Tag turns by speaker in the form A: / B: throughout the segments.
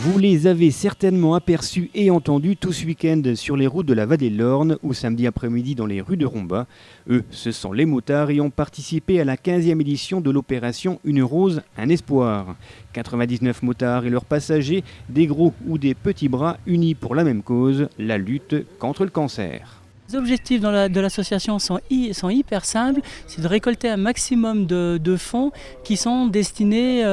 A: Vous les avez certainement aperçus et entendus tout ce week-end sur les routes de la Vallée de l'Orne ou samedi après-midi dans les rues de Romba. Eux, ce sont les motards et ont participé à la 15e édition de l'opération Une rose, un espoir. 99 motards et leurs passagers, des gros ou des petits bras unis pour la même cause, la lutte contre le cancer.
B: Les objectifs de l'association sont hyper simples, c'est de récolter un maximum de fonds qui sont destinés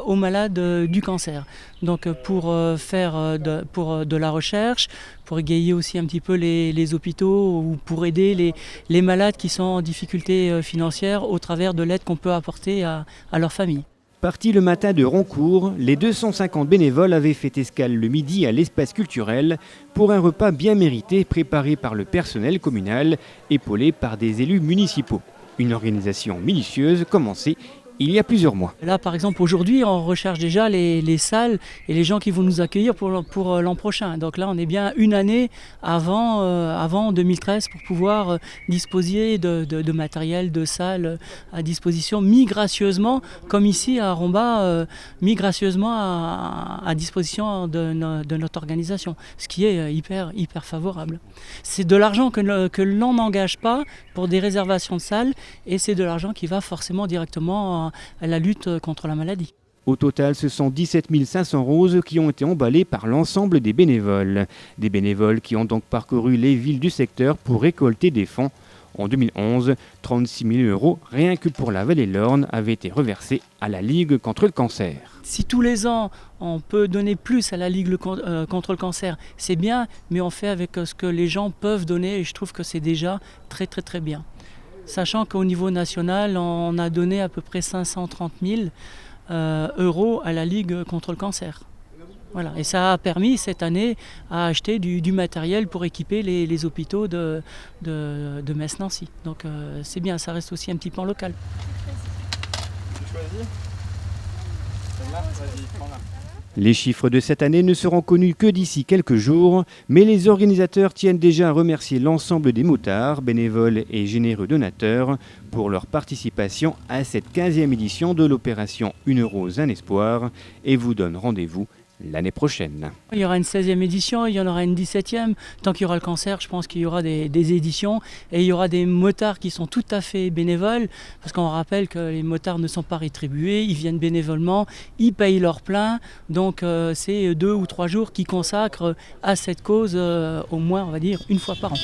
B: aux malades du cancer. Donc pour faire de la recherche, pour égayer aussi un petit peu les hôpitaux ou pour aider les malades qui sont en difficulté financière au travers de l'aide qu'on peut apporter à leur famille.
A: Partis le matin de Roncourt, les 250 bénévoles avaient fait escale le midi à l'espace culturel pour un repas bien mérité préparé par le personnel communal, épaulé par des élus municipaux. Une organisation minutieuse commencée il y a plusieurs mois.
B: Là par exemple aujourd'hui on recherche déjà les salles et les gens qui vont nous accueillir pour l'an prochain. Donc là on est bien une année avant 2013 pour pouvoir disposer de matériel, de salles à disposition migracieusement comme ici à Romba, migracieusement à disposition de notre organisation. Ce qui est hyper favorable. C'est de l'argent que l'on n'engage pas pour des réservations de salles et c'est de l'argent qui va forcément directement à la lutte contre la maladie.
A: Au total, ce sont 17 500 roses qui ont été emballées par l'ensemble des bénévoles. Des bénévoles qui ont donc parcouru les villes du secteur pour récolter des fonds. En 2011, 36 000 € rien que pour la Vallée de l'Orne avaient été reversés à la Ligue contre le cancer.
B: Si tous les ans on peut donner plus à la Ligue contre le cancer, c'est bien, mais on fait avec ce que les gens peuvent donner et je trouve que c'est déjà très bien. Sachant qu'au niveau national, on a donné à peu près 530 000 € à la Ligue contre le cancer. Voilà. Et ça a permis cette année à acheter du matériel pour équiper les hôpitaux de Metz-Nancy. Donc c'est bien, ça reste aussi un petit pan local.
C: Tu choisis ? Celle-là ? Vas-y, prends-la.
A: Les chiffres de cette année ne seront connus que d'ici quelques jours, mais les organisateurs tiennent déjà à remercier l'ensemble des motards, bénévoles et généreux donateurs pour leur participation à cette 15e édition de l'opération Une rose, un espoir et vous donnent rendez-vous l'année prochaine.
B: Il y aura une 16e édition, il y en aura une 17e. Tant qu'il y aura le cancer, je pense qu'il y aura des éditions et il y aura des motards qui sont tout à fait bénévoles parce qu'on rappelle que les motards ne sont pas rétribués, ils viennent bénévolement, ils payent leur plein. Donc c'est 2 ou 3 jours qu'ils consacrent à cette cause au moins on va dire une fois par an.